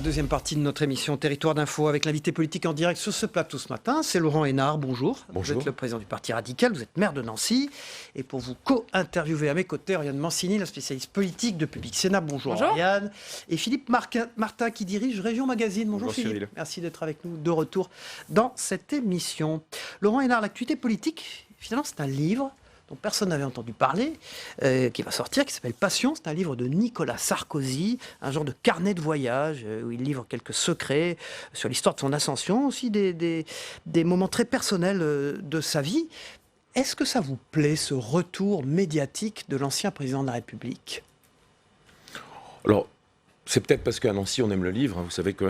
deuxième partie de notre émission Territoire d'Info avec l'invité politique en direct sur ce plateau ce matin. C'est Laurent Hénard, bonjour. Bonjour. Vous êtes le président du Parti Radical, vous êtes maire de Nancy. Et pour vous co-interviewer à mes côtés, Oriane Mancini, la spécialiste politique de Public Sénat. Bonjour, Oriane. Et Philippe Martin qui dirige Région Magazine. Bonjour Philippe. Cyril. Merci d'être avec nous de retour dans cette émission. Laurent Hénard, l'actualité politique, finalement c'est un livre dont personne n'avait entendu parler, qui va sortir, qui s'appelle Passion. C'est un livre de Nicolas Sarkozy, un genre de carnet de voyage, où il livre quelques secrets sur l'histoire de son ascension, aussi des moments très personnels de sa vie. Est-ce que ça vous plaît, ce retour médiatique de l'ancien président de la République ? Alors, c'est peut-être parce qu'à Nancy, on aime le livre. Vous savez que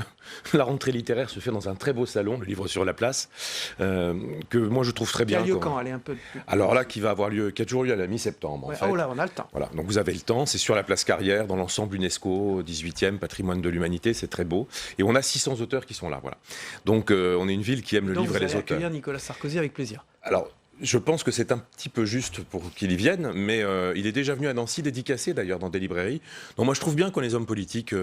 la rentrée littéraire se fait dans un très beau salon, le livre sur la place, que moi je trouve très bien. Qui a lieu quand ? Elle est un peu... Alors là, qui a toujours lieu à la mi-septembre. Ouais, en fait. Oh là, on a le temps. Voilà, donc vous avez le temps, c'est sur la place Carrière, dans l'ensemble UNESCO, 18e, patrimoine de l'humanité, c'est très beau. Et on a 600 auteurs qui sont là, voilà. Donc on est une ville qui aime le livre et les auteurs. Accueillir Nicolas Sarkozy avec plaisir. Alors, je pense que c'est un petit peu juste pour qu'il y vienne, mais il est déjà venu à Nancy, dédicacé d'ailleurs dans des librairies. Donc moi je trouve bien quand les hommes politiques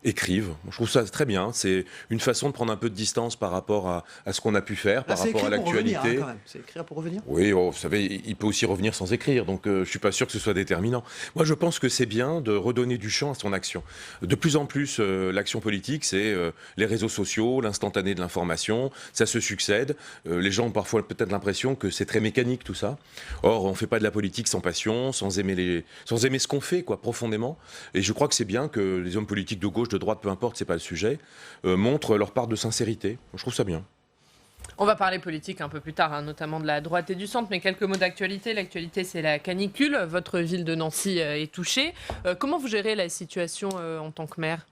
écrivent. Je trouve ça très bien. C'est une façon de prendre un peu de distance par rapport à ce qu'on a pu faire, par rapport à l'actualité. C'est écrire pour revenir. Oui, vous savez, il peut aussi revenir sans écrire, donc je ne suis pas sûr que ce soit déterminant. Moi, je pense que c'est bien de redonner du champ à son action. De plus en plus, l'action politique, c'est les réseaux sociaux, l'instantané de l'information, ça se succède. Les gens ont parfois peut-être l'impression que c'est très mécanique tout ça. Or, on ne fait pas de la politique sans passion, sans aimer ce qu'on fait, quoi, profondément. Et je crois que c'est bien que les hommes politiques de gauche, de droite, peu importe, c'est pas le sujet, montrent leur part de sincérité. Je trouve ça bien. On va parler politique un peu plus tard, notamment de la droite et du centre, mais quelques mots d'actualité. L'actualité, c'est la canicule. Votre ville de Nancy est touchée. Comment vous gérez la situation en tant que maire ?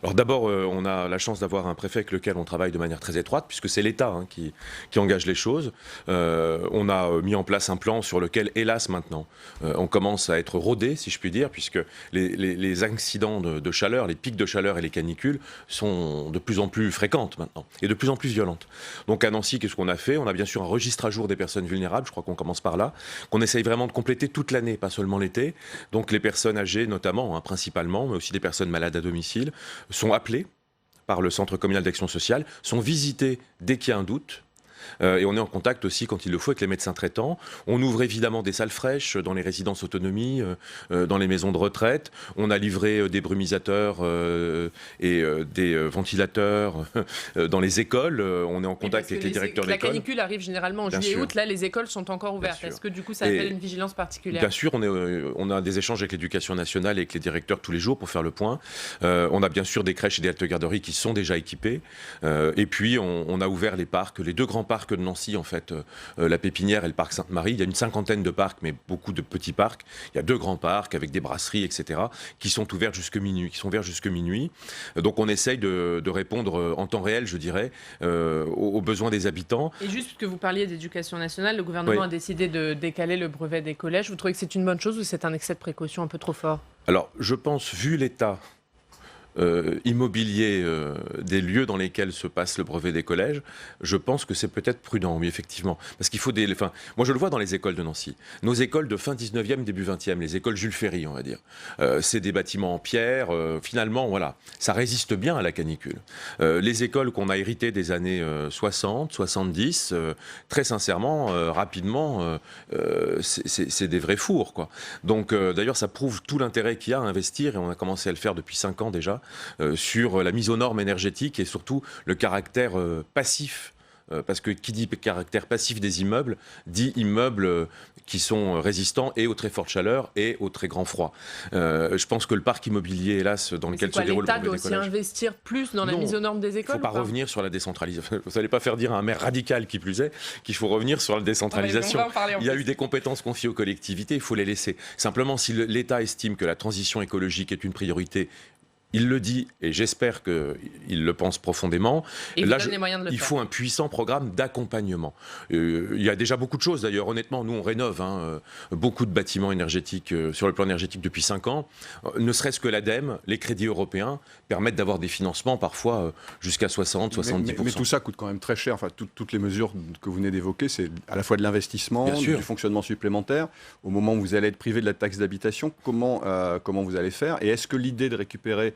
Alors d'abord, on a la chance d'avoir un préfet avec lequel on travaille de manière très étroite, puisque c'est l'État qui engage les choses. On a mis en place un plan sur lequel, hélas maintenant, on commence à être rodé, si je puis dire, puisque les accidents de chaleur, les pics de chaleur et les canicules sont de plus en plus fréquentes maintenant, et de plus en plus violentes. Donc à Nancy, qu'est-ce qu'on a fait ? On a bien sûr un registre à jour des personnes vulnérables, je crois qu'on commence par là, qu'on essaye vraiment de compléter toute l'année, pas seulement l'été. Donc les personnes âgées notamment, principalement, mais aussi des personnes malades à domicile, sont appelés par le Centre communal d'action sociale, sont visités dès qu'il y a un doute. Et on est en contact aussi, quand il le faut, avec les médecins traitants. On ouvre évidemment des salles fraîches dans les résidences autonomie, dans les maisons de retraite. On a livré des brumisateurs et des ventilateurs dans les écoles. On est en contact avec les directeurs d'école. La canicule arrive généralement en juillet et août. Là, les écoles sont encore ouvertes. Est-ce que du coup, ça appelle une vigilance particulière ? Bien sûr, on a des échanges avec l'éducation nationale et avec les directeurs tous les jours pour faire le point. On a bien sûr des crèches et des haltes-garderies qui sont déjà équipées. Et puis, on a ouvert les parcs, les deux grands parcs de Nancy, en fait, la Pépinière et le parc Sainte-Marie. Il y a une cinquantaine de parcs, mais beaucoup de petits parcs. Il y a deux grands parcs avec des brasseries, etc., qui sont ouverts jusque minuit, Donc on essaye de répondre en temps réel, je dirais, aux besoins des habitants. Et juste que vous parliez d'éducation nationale, le gouvernement a décidé de décaler le brevet des collèges. Vous trouvez que c'est une bonne chose ou c'est un excès de précaution un peu trop fort ? Alors, je pense, vu l'état immobilier des lieux dans lesquels se passe le brevet des collèges, je pense que c'est peut-être prudent, oui, effectivement. Parce qu'il faut moi, je le vois dans les écoles de Nancy. Nos écoles de fin 19e, début 20e, les écoles Jules Ferry, on va dire. C'est des bâtiments en pierre. Finalement, voilà, ça résiste bien à la canicule. Les écoles qu'on a héritées des années 60, 70, très sincèrement, rapidement, c'est des vrais fours, quoi. Donc, d'ailleurs, ça prouve tout l'intérêt qu'il y a à investir, et on a commencé à le faire depuis 5 ans déjà, sur la mise aux normes énergétiques et surtout le caractère passif. Parce que qui dit caractère passif des immeubles, dit immeubles qui sont résistants et aux très fortes chaleurs et aux très grands froids. Je pense que le parc immobilier, hélas, dans lequel se déroule le brevet des collèges... L'État doit aussi investir plus dans la mise aux normes des écoles ? Il ne faut pas revenir sur la décentralisation. Vous n'allez pas faire dire à un maire radical, qui plus est, qu'il faut revenir sur la décentralisation. Il y a eu des compétences confiées aux collectivités, il faut les laisser. Simplement, si l'État estime que la transition écologique est une priorité, il le dit, et j'espère qu'il le pense profondément. Et là, il faut un puissant programme d'accompagnement. Il y a déjà beaucoup de choses, d'ailleurs. Honnêtement, nous, on rénove beaucoup de bâtiments énergétiques sur le plan énergétique depuis 5 ans. Ne serait-ce que l'ADEME, les crédits européens permettent d'avoir des financements parfois jusqu'à 60-70%. Mais tout ça coûte quand même très cher. Enfin, toutes les mesures que vous venez d'évoquer, c'est à la fois de l'investissement, du fonctionnement supplémentaire. Au moment où vous allez être privé de la taxe d'habitation, comment vous allez faire ? Et est-ce que l'idée de récupérer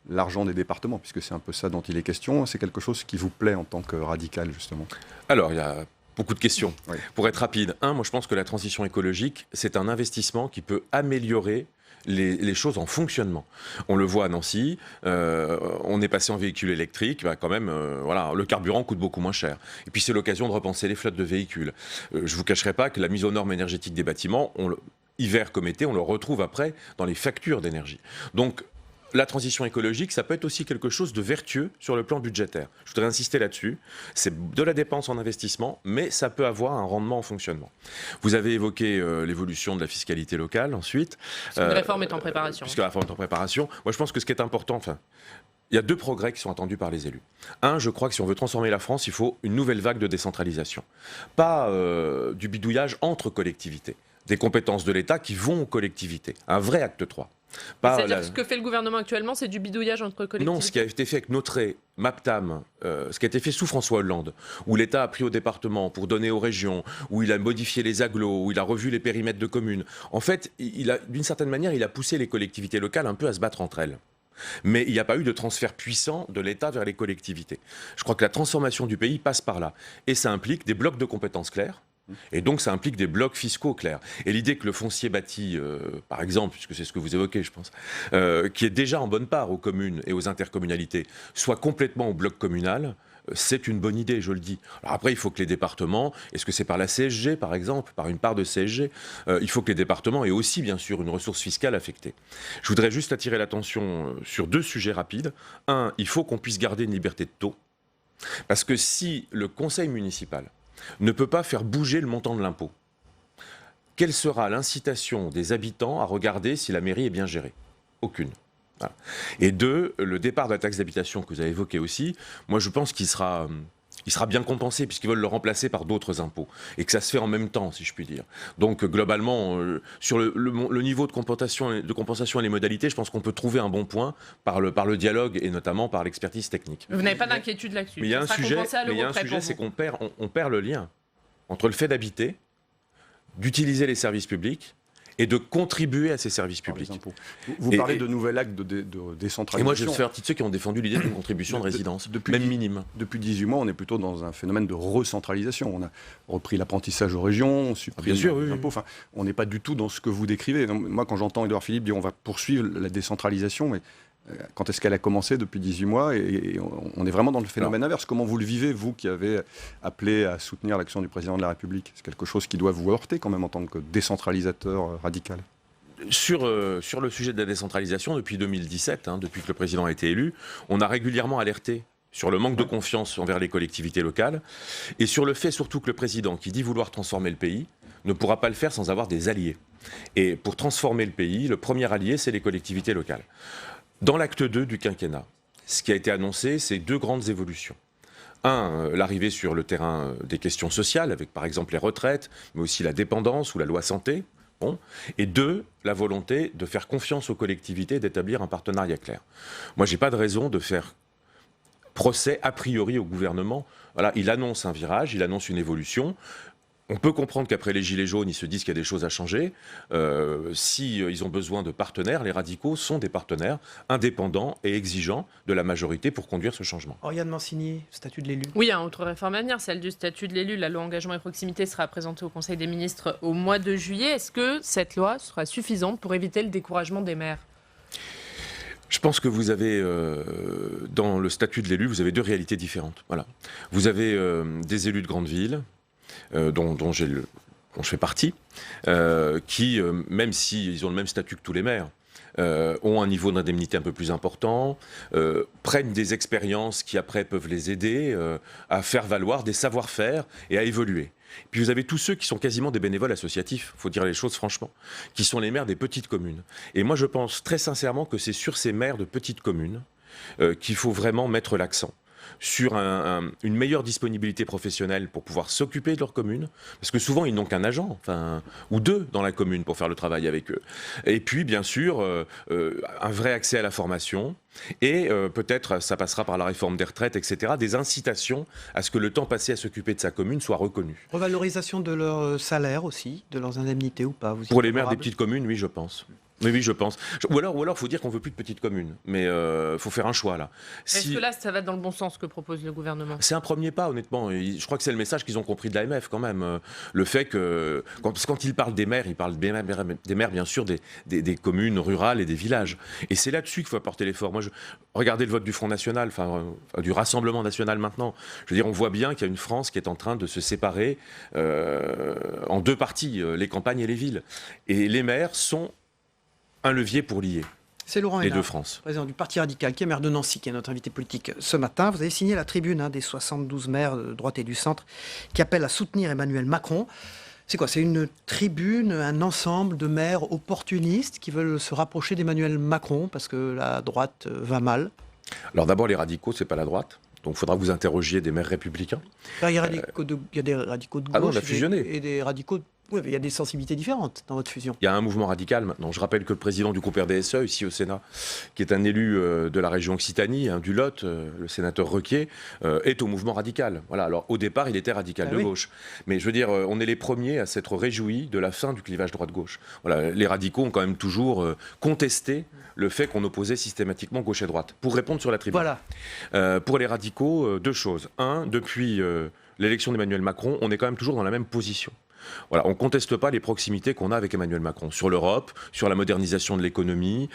l'argent des départements, puisque c'est un peu ça dont il est question. C'est quelque chose qui vous plaît en tant que radical, justement? Alors, il y a beaucoup de questions. Oui. Pour être rapide, moi je pense que la transition écologique, c'est un investissement qui peut améliorer les choses en fonctionnement. On le voit à Nancy, on est passé en véhicule électrique, quand même, voilà, le carburant coûte beaucoup moins cher. Et puis c'est l'occasion de repenser les flottes de véhicules. Je ne vous cacherai pas que la mise aux normes énergétiques des bâtiments, hiver comme été, on le retrouve après dans les factures d'énergie. Donc, la transition écologique, ça peut être aussi quelque chose de vertueux sur le plan budgétaire. Je voudrais insister là-dessus. C'est de la dépense en investissement, mais ça peut avoir un rendement en fonctionnement. Vous avez évoqué l'évolution de la fiscalité locale ensuite. La réforme est en préparation. Puisque la réforme est en préparation. Moi, je pense que ce qui est important, il y a 2 progrès qui sont attendus par les élus. Un, je crois que si on veut transformer la France, il faut une nouvelle vague de décentralisation. Pas du bidouillage entre collectivités. Des compétences de l'État qui vont aux collectivités. Un vrai acte 3. C'est-à-dire que ce que fait le gouvernement actuellement, c'est du bidouillage entre collectivités? Non, ce qui a été fait avec Notre, MAPTAM, ce qui a été fait sous François Hollande, où l'État a pris au département pour donner aux régions, où il a modifié les agglos, où il a revu les périmètres de communes. En fait, d'une certaine manière, il a poussé les collectivités locales un peu à se battre entre elles. Mais il n'y a pas eu de transfert puissant de l'État vers les collectivités. Je crois que la transformation du pays passe par là. Et ça implique des blocs de compétences clairs. Et donc, ça implique des blocs fiscaux clairs. Et l'idée que le foncier bâti, par exemple, puisque c'est ce que vous évoquez, je pense, qui est déjà en bonne part aux communes et aux intercommunalités, soit complètement au bloc communal, c'est une bonne idée, je le dis. Alors après, il faut que les départements, est-ce que c'est par la CSG, par exemple, par une part de CSG, il faut que les départements aient aussi, bien sûr, une ressource fiscale affectée. Je voudrais juste attirer l'attention sur 2 sujets rapides. Un, il faut qu'on puisse garder une liberté de taux, parce que si le conseil municipal ne peut pas faire bouger le montant de l'impôt, quelle sera l'incitation des habitants à regarder si la mairie est bien gérée? Aucune. Voilà. Et 2, le départ de la taxe d'habitation que vous avez évoqué aussi, moi je pense qu'il sera bien compensé puisqu'ils veulent le remplacer par d'autres impôts et que ça se fait en même temps, si je puis dire. Donc globalement, sur le niveau de compensation et les modalités, je pense qu'on peut trouver un bon point par le dialogue et notamment par l'expertise technique. Vous n'avez pas d'inquiétude là-dessus? Mais il y a un sujet, c'est qu'on perd le lien entre le fait d'habiter, d'utiliser les services publics et de contribuer à ces services publics. Vous parlez de nouvel acte de décentralisation. Et moi, je fais partie de ceux qui ont défendu l'idée d'une contribution de résidence, même minime. Depuis 18 mois, on est plutôt dans un phénomène de recentralisation. On a repris l'apprentissage aux régions, on supprime les impôts. Enfin, on n'est pas du tout dans ce que vous décrivez. Donc, moi, quand j'entends Édouard Philippe dire on va poursuivre la décentralisation, mais quand est-ce qu'elle a commencé depuis 18 mois? Et on est vraiment dans le phénomène inverse. Comment vous le vivez, vous qui avez appelé à soutenir l'action du président de la République? C'est quelque chose qui doit vous heurter quand même en tant que décentralisateur radical. Sur le sujet de la décentralisation, depuis 2017, depuis que le président a été élu, on a régulièrement alerté sur le manque de confiance envers les collectivités locales et sur le fait surtout que le président, qui dit vouloir transformer le pays, ne pourra pas le faire sans avoir des alliés. Et pour transformer le pays, le premier allié, c'est les collectivités locales. Dans l'acte 2 du quinquennat, ce qui a été annoncé, c'est 2 grandes évolutions. Un, l'arrivée sur le terrain des questions sociales, avec par exemple les retraites, mais aussi la dépendance ou la loi santé. Bon. Et 2, la volonté de faire confiance aux collectivités et d'établir un partenariat clair. Moi, je n'ai pas de raison de faire procès a priori au gouvernement. Voilà, il annonce un virage, il annonce une évolution. On peut comprendre qu'après les Gilets jaunes, ils se disent qu'il y a des choses à changer. Ils ont besoin de partenaires, les radicaux sont des partenaires indépendants et exigeants de la majorité pour conduire ce changement. Oriane Mancini, statut de l'élu. Oui, il y a une autre réforme à venir, celle du statut de l'élu. La loi engagement et proximité sera présentée au Conseil des ministres au mois de juillet. Est-ce que cette loi sera suffisante pour éviter le découragement des maires? Je pense que vous avez, dans le statut de l'élu, vous avez 2 réalités différentes. Voilà. Vous avez des élus de grandes villes, dont je fais partie, qui, même s'ils ont le même statut que tous les maires, ont un niveau d'indemnité un peu plus important, prennent des expériences qui après peuvent les aider à faire valoir des savoir-faire et à évoluer. Puis vous avez tous ceux qui sont quasiment des bénévoles associatifs, il faut dire les choses franchement, qui sont les maires des petites communes. Et moi je pense très sincèrement que c'est sur ces maires de petites communes qu'il faut vraiment mettre l'accent. Sur une meilleure disponibilité professionnelle pour pouvoir s'occuper de leur commune, parce que souvent ils n'ont qu'un agent, ou 2 dans la commune pour faire le travail avec eux. Et puis bien sûr, un vrai accès à la formation, et peut-être ça passera par la réforme des retraites, etc., des incitations à ce que le temps passé à s'occuper de sa commune soit reconnu. Revalorisation de leur salaire aussi, de leurs indemnités ou pas? Pour les maires des petites communes, oui, je pense. Oui, je pense. Ou alors, faut dire qu'on veut plus de petites communes. Mais faut faire un choix là. Est-ce que là, ça va dans le bon sens que propose le gouvernement? C'est un premier pas, honnêtement. Je crois que c'est le message qu'ils ont compris de l'AMF quand même. Le fait que quand ils parlent des maires, ils parlent des maires bien sûr des communes rurales et des villages. Et c'est là-dessus qu'il faut apporter l'effort. Moi, regardez le vote du Front National, du Rassemblement National maintenant. Je veux dire, on voit bien qu'il y a une France qui est en train de se séparer en deux parties, les campagnes et les villes. Et les maires sont un levier pour lier c'est Laurent les Hénard, deux France. Président du Parti radical, qui est maire de Nancy, qui est notre invité politique ce matin. Vous avez signé la tribune des 72 maires de droite et du centre qui appellent à soutenir Emmanuel Macron. C'est quoi? C'est une tribune, un ensemble de maires opportunistes qui veulent se rapprocher d'Emmanuel Macron parce que la droite va mal? Alors d'abord, les radicaux, c'est pas la droite. Donc il faudra que vous interrogiez des maires républicains. Il y a des radicaux de gauche on a fusionné. et des radicaux... Oui, mais il y a des sensibilités différentes dans votre fusion. Il y a un mouvement radical maintenant. Je rappelle que le président du groupe RDSE, ici au Sénat, qui est un élu de la région Occitanie, du Lot, le sénateur Requier, est au mouvement radical. Voilà. Alors au départ, il était radical de gauche. Mais je veux dire, on est les premiers à s'être réjouis de la fin du clivage droite-gauche. Voilà. Les radicaux ont quand même toujours contesté le fait qu'on opposait systématiquement gauche et droite. Pour répondre sur la tribune. Voilà. Pour les radicaux, deux choses. Un, depuis l'élection d'Emmanuel Macron, on est quand même toujours dans la même position. Voilà, on ne conteste pas les proximités qu'on a avec Emmanuel Macron sur l'Europe, sur la modernisation de l'économie,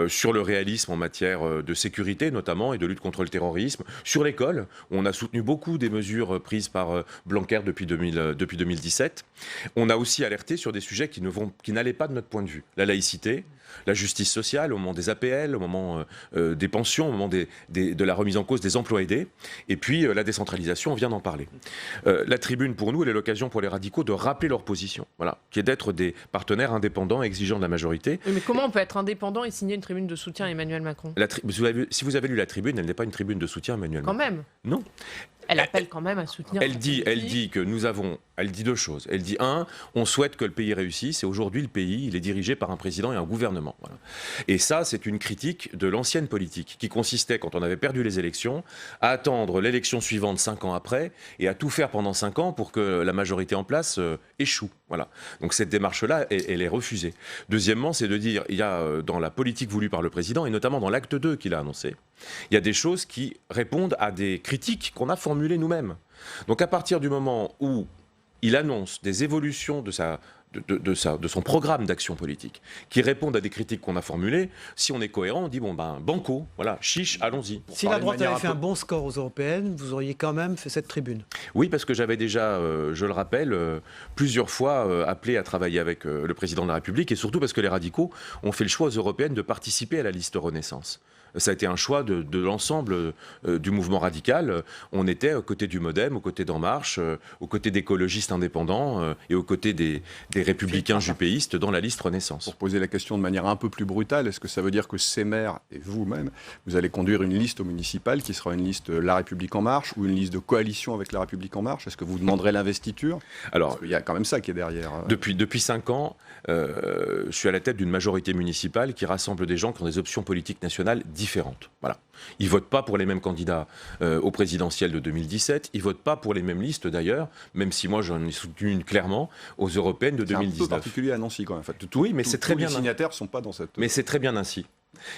sur le réalisme en matière de sécurité notamment et de lutte contre le terrorisme, sur l'école, où on a soutenu beaucoup des mesures prises par Blanquer depuis 2017. On a aussi alerté sur des sujets qui n'allaient pas de notre point de vue. La laïcité, la justice sociale, au moment des APL, au moment des pensions, au moment de la remise en cause des emplois aidés, et puis la décentralisation, on vient d'en parler. La tribune, pour nous, elle est l'occasion pour les radicaux de rappeler leur position, voilà, qui est d'être des partenaires indépendants exigeants de la majorité. Oui, mais comment on peut être indépendant et signer une tribune de soutien à Emmanuel Macron? Si vous avez lu la tribune, elle n'est pas une tribune de soutien à Emmanuel Macron. Quand même. Non. Elle appelle quand même à soutenir. Elle dit que nous avons. Elle dit deux choses. Elle dit on souhaite que le pays réussisse. Et aujourd'hui, le pays, il est dirigé par un président et un gouvernement. Voilà. Et ça, c'est une critique de l'ancienne politique qui consistait, quand on avait perdu les élections, à attendre l'élection suivante 5 ans après et à tout faire pendant 5 ans pour que la majorité en place échoue. Voilà. Donc cette démarche-là, elle est refusée. Deuxièmement, c'est de dire, il y a dans la politique voulue par le président et notamment dans l'acte 2 qu'il a annoncé, il y a des choses qui répondent à des critiques qu'on a formulées nous-mêmes. Donc à partir du moment où il annonce des évolutions de son programme d'action politique qui répondent à des critiques qu'on a formulées, si on est cohérent, on dit banco, voilà, chiche, allons-y. Si la droite avait fait un bon score aux européennes, vous auriez quand même fait cette tribune. Oui, parce que j'avais déjà, je le rappelle, plusieurs fois appelé à travailler avec le président de la République et surtout parce que les radicaux ont fait le choix aux européennes de participer à la liste Renaissance. Ça a été un choix de l'ensemble du mouvement radical. On était aux côtés du MoDem, aux côtés d'En Marche, aux côtés d'écologistes indépendants et aux côtés des républicains jupéistes dans la liste Renaissance. Pour poser la question de manière un peu plus brutale, est-ce que ça veut dire que ces maires et vous-même, vous allez conduire une liste au municipal qui sera une liste La République En Marche ou une liste de coalition avec La République En Marche? Est-ce que vous demanderez l'investiture? Alors, il y a quand même ça qui est derrière. Depuis 5 ans, je suis à la tête d'une majorité municipale qui rassemble des gens qui ont des options politiques nationales différentes. Voilà. Ils ne votent pas pour les mêmes candidats au présidentiel de 2017. Ils ne votent pas pour les mêmes listes d'ailleurs, même si moi j'en ai soutenu une clairement aux européennes de 2019. C'est un peu particulier à Nancy quand même. En fait, oui, mais c'est très bien. Les signataires ne sont pas dans cette... Mais c'est très bien ainsi.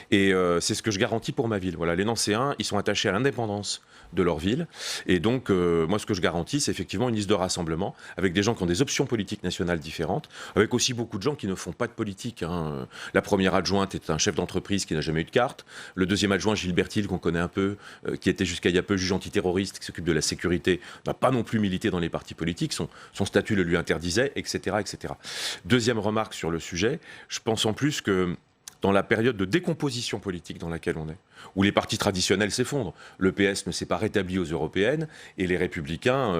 Et c'est ce que je garantis pour ma ville. Voilà, les Nancéens, ils sont attachés à l'indépendance de leur ville. Et donc, moi, ce que je garantis, c'est effectivement une liste de rassemblement avec des gens qui ont des options politiques nationales différentes, avec aussi beaucoup de gens qui ne font pas de politique. La première adjointe est un chef d'entreprise qui n'a jamais eu de carte. Le deuxième adjoint, Gilles Bertil, qu'on connaît un peu, qui était jusqu'à il y a peu juge antiterroriste, qui s'occupe de la sécurité, n'a pas non plus milité dans les partis politiques. Son statut le lui interdisait, etc., etc. Deuxième remarque sur le sujet, je pense en plus que dans la période de décomposition politique dans laquelle on est, où les partis traditionnels s'effondrent. Le PS ne s'est pas rétabli aux européennes et les Républicains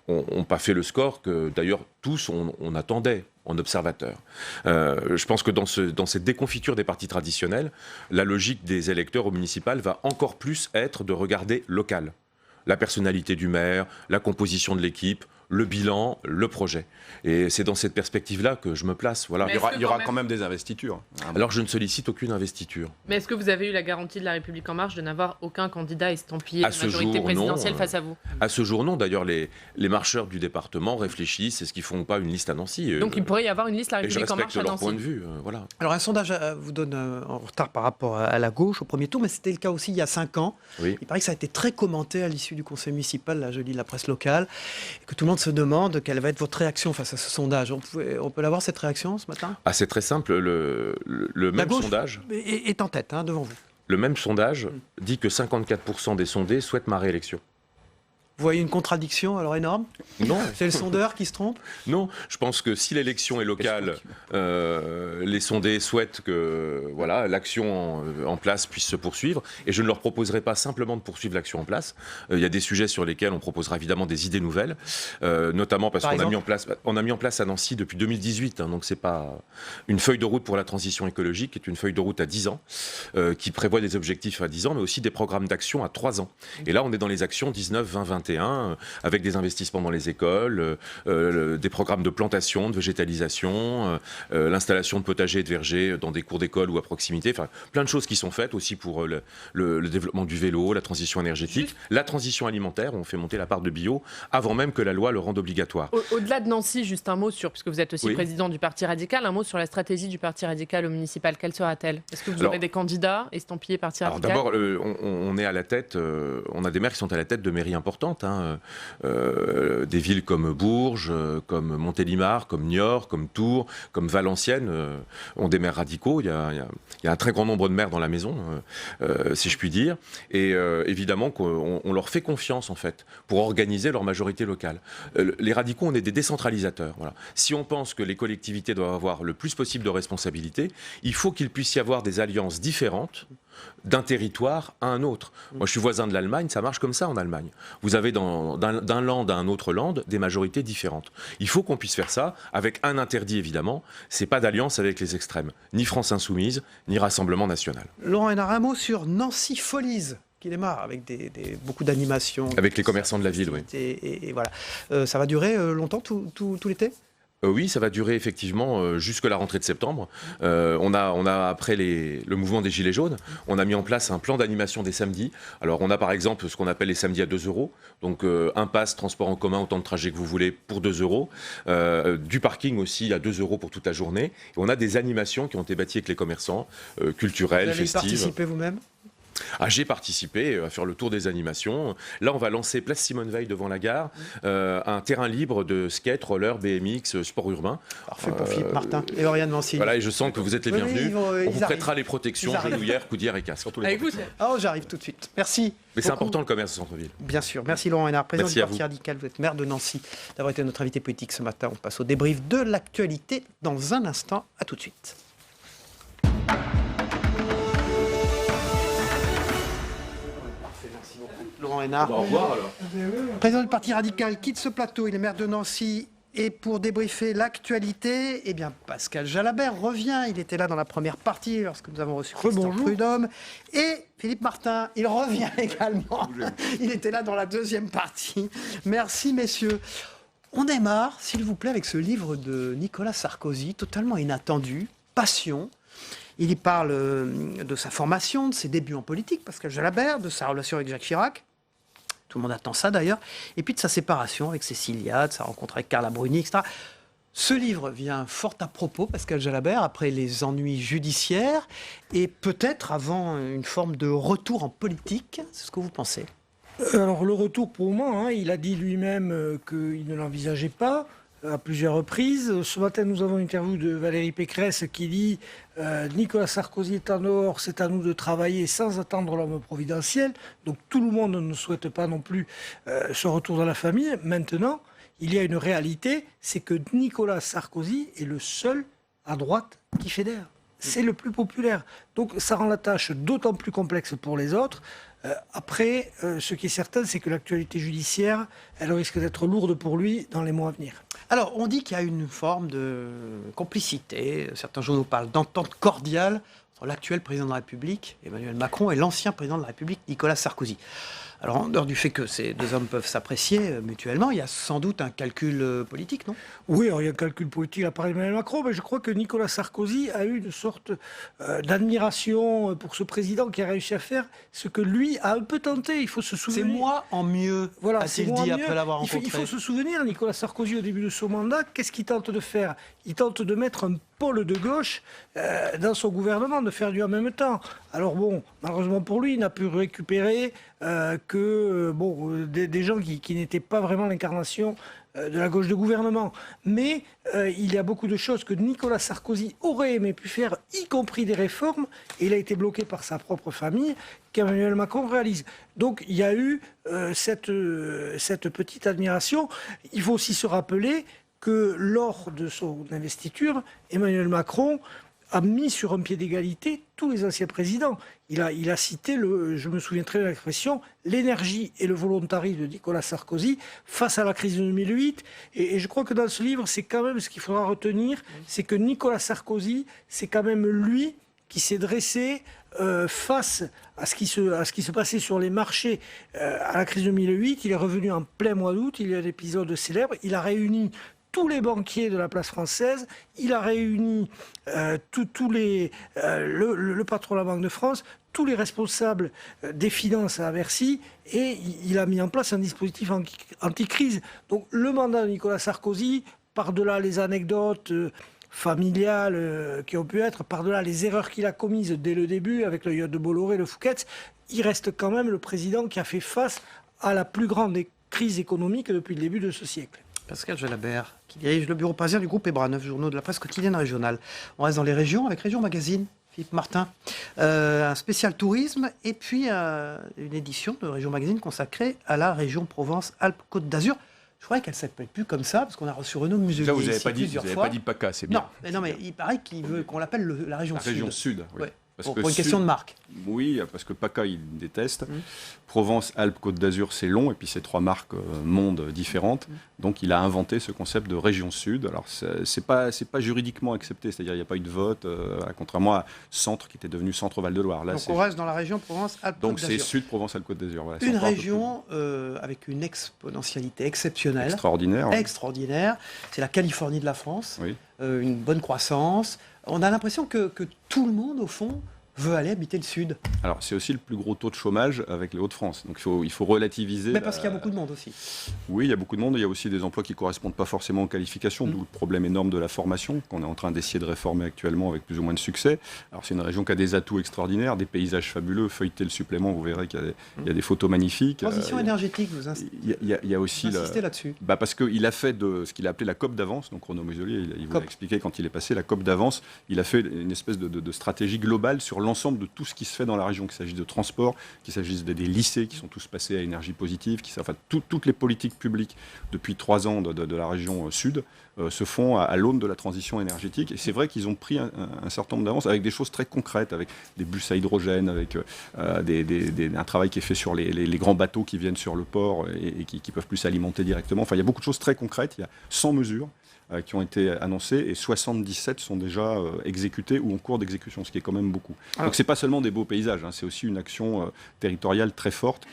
n'ont pas fait le score que, d'ailleurs, tous on attendait en observateur. Je pense que dans cette déconfiture des partis traditionnels, la logique des électeurs au municipal va encore plus être de regarder local. La personnalité du maire, la composition de l'équipe, le bilan, le projet. Et c'est dans cette perspective-là que je me place. Voilà. Il y aura quand même des investitures. Alors je ne sollicite aucune investiture. Mais est-ce que vous avez eu la garantie de La République En Marche de n'avoir aucun candidat estampillé de majorité présidentielle face à vous? À ce jour, non. D'ailleurs, les marcheurs du département réfléchissent, est-ce qu'ils ne font pas une liste à Nancy? Donc il pourrait y avoir une liste La République En Marche à Nancy. Je respecte leur point de vue. Voilà. Alors un sondage vous donne en retard par rapport à la gauche au premier tour, mais c'était le cas aussi il y a 5 ans. Oui. Il paraît que ça a été très commenté à l'issue du conseil municipal, là je lis la presse locale, et que tout le monde se demande quelle va être votre réaction face à ce sondage. On peut l'avoir cette réaction ce matin? C'est très simple. Le même sondage est en tête devant vous. Le même sondage dit que 54% des sondés souhaitent ma réélection. Vous voyez une contradiction alors énorme? Non. C'est le sondeur qui se trompe? Non, je pense que si l'élection est locale, les sondés souhaitent que l'action en place puisse se poursuivre. Et je ne leur proposerai pas simplement de poursuivre l'action en place. Il y a des sujets sur lesquels on proposera évidemment des idées nouvelles, notamment parce qu'on a mis en place à Nancy depuis 2018. Donc c'est pas une feuille de route pour la transition écologique, qui est une feuille de route à 10 ans, qui prévoit des objectifs à 10 ans, mais aussi des programmes d'action à 3 ans. Et là, on est dans les actions 19, 20, 21. Avec des investissements dans les écoles, des programmes de plantation, de végétalisation, l'installation de potagers et de vergers dans des cours d'école ou à proximité. Enfin, plein de choses qui sont faites aussi pour le développement du vélo, la transition énergétique, la transition alimentaire. On fait monter la part de bio avant même que la loi le rende obligatoire. Au-delà de Nancy, juste un mot sur, puisque vous êtes aussi président du Parti radical, un mot sur la stratégie du Parti radical au municipal. Quelle sera-t-elle? Est-ce que vous aurez des candidats estampillés Parti radical? D'abord, on est à la tête, on a des maires qui sont à la tête de mairies importantes. Des villes comme Bourges, comme Montélimar, comme Niort, comme Tours, comme Valenciennes ont des maires radicaux. Il y a un très grand nombre de maires dans la maison, si je puis dire. Et évidemment qu'on leur fait confiance, en fait, pour organiser leur majorité locale. Les radicaux, on est des décentralisateurs. Voilà. Si on pense que les collectivités doivent avoir le plus possible de responsabilités, il faut qu'il puisse y avoir des alliances différentes d'un territoire à un autre. Moi, je suis voisin de l'Allemagne, ça marche comme ça en Allemagne. Vous avez d'un land à un autre land des majorités différentes. Il faut qu'on puisse faire ça avec un interdit, évidemment, c'est pas d'alliance avec les extrêmes, ni France Insoumise, ni Rassemblement National. Laurent Hénard, un mot sur Nancy Follies, qui démarre avec beaucoup d'animations. Avec les commerçants de la ville, oui. Et voilà. Ça va durer longtemps, tout l'été? Oui, ça va durer effectivement jusque la rentrée de septembre. On a après le mouvement des Gilets jaunes, on a mis en place un plan d'animation des samedis. Alors on a par exemple ce qu'on appelle les samedis à 2 €. Donc un pass transport en commun, autant de trajets que vous voulez pour 2 €. Du parking aussi à 2 € pour toute la journée. Et on a des animations qui ont été bâties avec les commerçants, culturelles, festives. Vous avez participé vous-même? J'ai participé à faire le tour des animations. Là, on va lancer Place Simone Veil devant la gare, un terrain libre de skate, roller, BMX, sport urbain. Parfait pour Philippe Martin et Oriane Mancini. Voilà, et je sens que vous êtes les bienvenus. On vous prêtera les protections, genouillères, coudières et casques. J'arrive tout de suite. Merci. Mais c'est important le commerce au centre-ville. Bien sûr. Merci Laurent Hénard, président du Parti radical. Vous êtes maire de Nancy, d'avoir été notre invité politique ce matin. On passe au débrief de l'actualité dans un instant. À tout de suite. Laurent Hénard, au revoir, alors. Président du Parti radical, quitte ce plateau. Il est maire de Nancy. Et pour débriefer l'actualité, Pascal Jalabert revient. Il était là dans la première partie lorsque nous avons reçu Christian Prudhomme. Et Philippe Martin, il revient également. Il était là dans la deuxième partie. Merci messieurs. On démarre, s'il vous plaît, avec ce livre de Nicolas Sarkozy, totalement inattendu, Passion. Il y parle de sa formation, de ses débuts en politique, Pascal Jalabert, de sa relation avec Jacques Chirac. Tout le monde attend ça d'ailleurs. Et puis de sa séparation avec Cécilia, de sa rencontre avec Carla Bruni, etc. Ce livre vient fort à propos, Pascal Jalabert, après les ennuis judiciaires et peut-être avant une forme de retour en politique. C'est ce que vous pensez? Alors le retour pour moi, il a dit lui-même qu'il ne l'envisageait pas à plusieurs reprises. Ce matin, nous avons une interview de Valérie Pécresse qui dit Nicolas Sarkozy est en dehors, c'est à nous de travailler sans attendre l'homme providentiel. Donc tout le monde ne souhaite pas non plus ce retour dans la famille. Maintenant, il y a une réalité, c'est que Nicolas Sarkozy est le seul à droite qui fédère. C'est le plus populaire. Donc ça rend la tâche d'autant plus complexe pour les autres. Après, ce qui est certain, c'est que l'actualité judiciaire, elle risque d'être lourde pour lui dans les mois à venir. Alors, on dit qu'il y a une forme de complicité, certains journaux parlent d'entente cordiale entre l'actuel président de la République, Emmanuel Macron, et l'ancien président de la République, Nicolas Sarkozy. Alors, en dehors du fait que ces deux hommes peuvent s'apprécier mutuellement, il y a sans doute un calcul politique, non? Oui, alors il y a un calcul politique à part Emmanuel Macron, mais je crois que Nicolas Sarkozy a eu une sorte d'admiration pour ce président qui a réussi à faire ce que lui a un peu tenté. Il faut se souvenir. C'est moi en mieux, voilà, a-t-il dit après l'avoir rencontré. Il faut se souvenir, Nicolas Sarkozy, au début de son mandat, qu'est-ce qu'il tente de faire? Il tente de mettre un pôle de gauche dans son gouvernement, de faire du en même temps. Alors bon, malheureusement pour lui, il n'a pu récupérer des gens qui n'étaient pas vraiment l'incarnation de la gauche de gouvernement. Mais il y a beaucoup de choses que Nicolas Sarkozy aurait aimé pu faire, y compris des réformes, et il a été bloqué par sa propre famille, qu'Emmanuel Macron réalise. Donc il y a eu cette petite admiration. Il faut aussi se rappeler que lors de son investiture, Emmanuel Macron a mis sur un pied d'égalité tous les anciens présidents. Il a cité, je me souviens très bien de l'expression, l'énergie et le volontarisme de Nicolas Sarkozy face à la crise de 2008. Et je crois que dans ce livre, c'est quand même ce qu'il faudra retenir, c'est que Nicolas Sarkozy, c'est quand même lui qui s'est dressé face à ce qui se passait sur les marchés à la crise de 2008. Il est revenu en plein mois d'août, il y a un épisode célèbre, il a réuni tous les banquiers de la place française, il a réuni le patron de la Banque de France, tous les responsables des finances à Bercy, et il a mis en place un dispositif anti-crise. Donc le mandat de Nicolas Sarkozy, par-delà les anecdotes familiales qui ont pu être, par-delà les erreurs qu'il a commises dès le début avec le yacht de Bolloré, le Fouquet, il reste quand même le président qui a fait face à la plus grande crise économique depuis le début de ce siècle. Pascal Jalabert, qui dirige le bureau parisien du groupe EBRA, 9 journaux de la presse quotidienne régionale. On reste dans les régions avec Région Magazine. Philippe Martin, un spécial tourisme et puis une édition de Région Magazine consacrée à la région Provence-Alpes-Côte d'Azur. Je croyais qu'elle ne s'appelle plus comme ça, parce qu'on a reçu Renaud Muselier Là, vous n'avez pas dit PACA, c'est bien. Non, mais il paraît qu'il veut qu'on l'appelle la région Sud. La région Sud, oui. Ouais. Pour une question de marque. Oui, parce que PACA, il déteste. Provence, Alpes, Côte d'Azur, c'est long, et puis c'est 3 marques mondes différentes. Donc il a inventé ce concept de région Sud. Alors c'est pas juridiquement accepté, c'est-à-dire il n'y a pas eu de vote, contrairement à Centre qui était devenu Centre Val-de-Loire. Donc on reste dans la région Provence, Alpes, Côte d'Azur. Donc c'est Sud, Provence, Alpes, Côte d'Azur. Voilà, une région avec une exponentialité exceptionnelle. Extraordinaire. Extraordinaire. C'est la Californie de la France. Oui. Une bonne croissance. On a l'impression que tout le monde, au fond, veut aller habiter le Sud. Alors, c'est aussi le plus gros taux de chômage avec les Hauts-de-France. Donc, il faut relativiser. Mais parce qu'il y a beaucoup de monde aussi. Oui, il y a beaucoup de monde. Il y a aussi des emplois qui ne correspondent pas forcément aux qualifications, d'où le problème énorme de la formation, qu'on est en train d'essayer de réformer actuellement avec plus ou moins de succès. Alors, c'est une région qui a des atouts extraordinaires, des paysages fabuleux. Feuilletez le supplément, vous verrez qu'il y a des photos magnifiques. Transition énergétique, vous il y a aussi insistez là-dessus. Parce qu'il a fait de ce qu'il a appelé la COP d'avance. Donc, Renaud Muselier, il vous l'a expliqué quand il est passé, la COP d'avance. Il a fait une espèce de stratégie globale sur l'ensemble de tout ce qui se fait dans la région, qu'il s'agisse de transport, qu'il s'agisse des lycées qui sont tous passés à énergie positive, toutes les politiques publiques depuis 3 ans de la région Sud se font à l'aune de la transition énergétique. Et c'est vrai qu'ils ont pris un certain nombre d'avances avec des choses très concrètes, avec des bus à hydrogène, avec un travail qui est fait sur les grands bateaux qui viennent sur le port et qui peuvent plus s'alimenter directement. Enfin, il y a beaucoup de choses très concrètes. Il y a 100 mesures qui ont été annoncées et 77 sont déjà exécutées ou en cours d'exécution, ce qui est quand même beaucoup. Donc c'est pas seulement des beaux paysages, c'est aussi une action territoriale très forte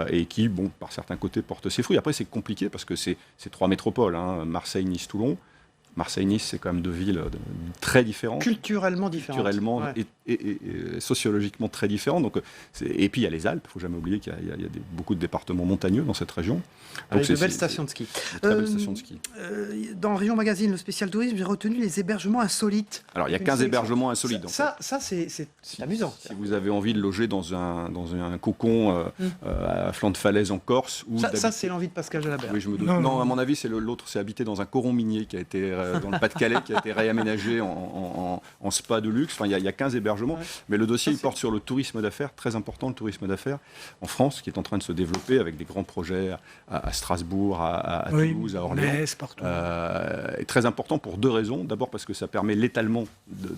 et qui, par certains côtés, porte ses fruits. Après, c'est compliqué parce que c'est 3 métropoles, Marseille, Nice, Toulon. Marseille-Nice, c'est quand même 2 villes très différentes. Culturellement différentes. Culturellement et sociologiquement très différentes. Donc, et puis il y a les Alpes, il ne faut jamais oublier qu'il y a beaucoup de départements montagneux dans cette région. Avec de belles stations de ski. Très belles stations de ski. Dans Région Magazine, le spécial tourisme, j'ai retenu les hébergements insolites. Alors il y a 15 hébergements insolites. Ça c'est amusant. Si vous avez envie de loger dans un cocon à flanc de falaise en Corse. Ça c'est l'envie de Pascal Jalabert. Oui, je me doute. Non, à mon avis, c'est l'autre, c'est habiter dans un coron minier qui a été dans le Pas-de-Calais, qui a été réaménagé en spa de luxe. Enfin, il y a 15 hébergements. Mais le dossier, il porte sur le tourisme d'affaires, très important, le tourisme d'affaires en France, qui est en train de se développer avec des grands projets à Strasbourg, à Toulouse, à Orléans. Metz, partout. Et très important pour 2 raisons. D'abord parce que ça permet l'étalement de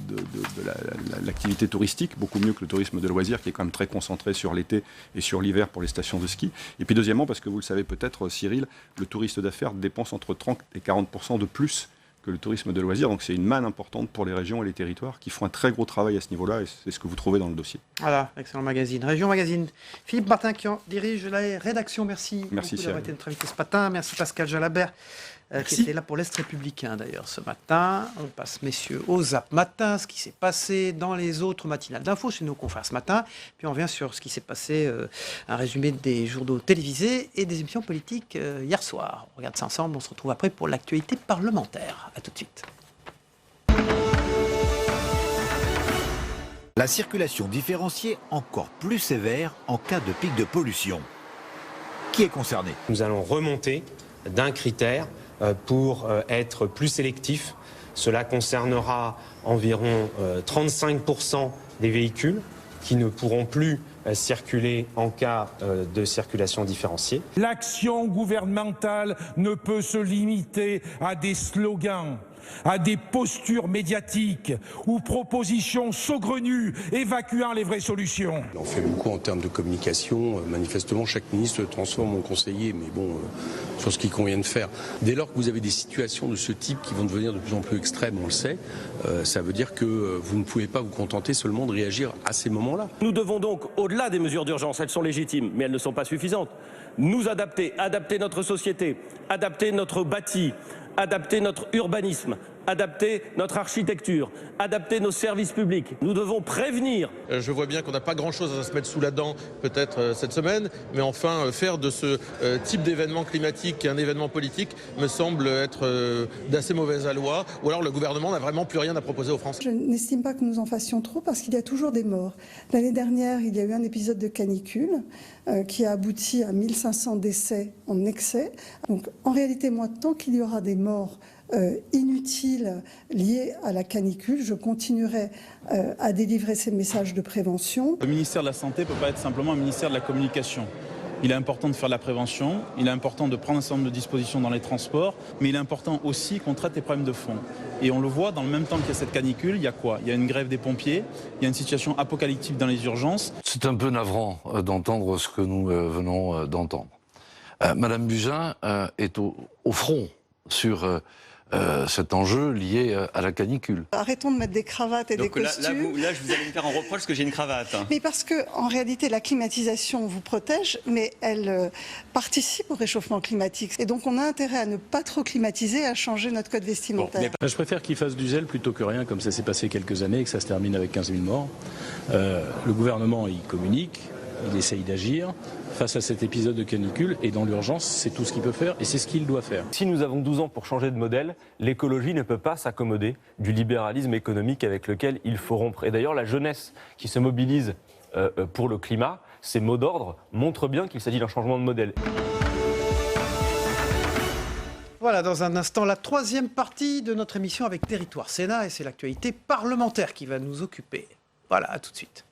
l'activité touristique, beaucoup mieux que le tourisme de loisirs, qui est quand même très concentré sur l'été et sur l'hiver pour les stations de ski. Et puis deuxièmement, parce que vous le savez peut-être, Cyril, le touriste d'affaires dépense entre 30 et 40% de plus que le tourisme de loisirs. Donc c'est une manne importante pour les régions et les territoires qui font un très gros travail à ce niveau-là, et c'est ce que vous trouvez dans le dossier. Voilà, excellent magazine. Région Magazine. Philippe Martin qui en dirige la rédaction. Merci beaucoup d'avoir été notre invité ce matin. Merci Pascal Jalabert qui était là pour l'Est républicain d'ailleurs ce matin. On passe, messieurs, au Zap Matin, ce qui s'est passé dans les autres matinales d'infos chez nos confrères ce matin. Puis on revient sur ce qui s'est passé, un résumé des journaux télévisés et des émissions politiques hier soir. On regarde ça ensemble, on se retrouve après pour l'actualité parlementaire. A tout de suite. La circulation différenciée encore plus sévère en cas de pic de pollution. Qui est concerné? Nous allons remonter d'un critère pour être plus sélectif. Cela concernera environ 35% des véhicules qui ne pourront plus circuler en cas de circulation différenciée. L'action gouvernementale ne peut se limiter à des slogans, à des postures médiatiques ou propositions saugrenues évacuant les vraies solutions. On fait beaucoup en termes de communication. Manifestement, chaque ministre se transforme en conseiller, mais bon, sur ce qu'il convient de faire. Dès lors que vous avez des situations de ce type qui vont devenir de plus en plus extrêmes, on le sait, ça veut dire que vous ne pouvez pas vous contenter seulement de réagir à ces moments-là. Nous devons donc, au-delà des mesures d'urgence, elles sont légitimes, mais elles ne sont pas suffisantes, nous adapter notre société, adapter notre bâti, adapter notre urbanisme, adapter notre architecture, adapter nos services publics. Nous devons prévenir. Je vois bien qu'on n'a pas grand-chose à se mettre sous la dent peut-être cette semaine, mais enfin faire de ce type d'événement climatique un événement politique me semble être d'assez mauvaise aloi, ou alors le gouvernement n'a vraiment plus rien à proposer aux Français. Je n'estime pas que nous en fassions trop parce qu'il y a toujours des morts. L'année dernière, il y a eu un épisode de canicule qui a abouti à 1500 décès en excès. Donc en réalité, moi, tant qu'il y aura des morts inutiles liées à la canicule, je continuerai à délivrer ces messages de prévention. Le ministère de la Santé ne peut pas être simplement un ministère de la communication. Il est important de faire de la prévention, il est important de prendre un certain nombre de dispositions dans les transports, mais il est important aussi qu'on traite les problèmes de fond. Et on le voit, dans le même temps qu'il y a cette canicule, il y a quoi? Il y a une grève des pompiers, il y a une situation apocalyptique dans les urgences. C'est un peu navrant d'entendre ce que nous venons d'entendre. Madame Buzyn est au front sur cet enjeu lié à la canicule. Arrêtons de mettre des cravates et des costumes. Là, je vous allez me faire un reproche parce que j'ai une cravate. Mais parce qu'en réalité, la climatisation vous protège, mais elle participe au réchauffement climatique. Et donc, on a intérêt à ne pas trop climatiser et à changer notre code vestimentaire. Je préfère qu'il fasse du zèle plutôt que rien, comme ça s'est passé quelques années et que ça se termine avec 15 000 morts. Le gouvernement, il communique, il essaye d'agir face à cet épisode de canicule, et dans l'urgence, c'est tout ce qu'il peut faire et c'est ce qu'il doit faire. Si nous avons 12 ans pour changer de modèle, l'écologie ne peut pas s'accommoder du libéralisme économique avec lequel il faut rompre. Et d'ailleurs, la jeunesse qui se mobilise pour le climat, ces mots d'ordre montrent bien qu'il s'agit d'un changement de modèle. Voilà, dans un instant, la troisième partie de notre émission avec Territoire Sénat, et c'est l'actualité parlementaire qui va nous occuper. Voilà, à tout de suite.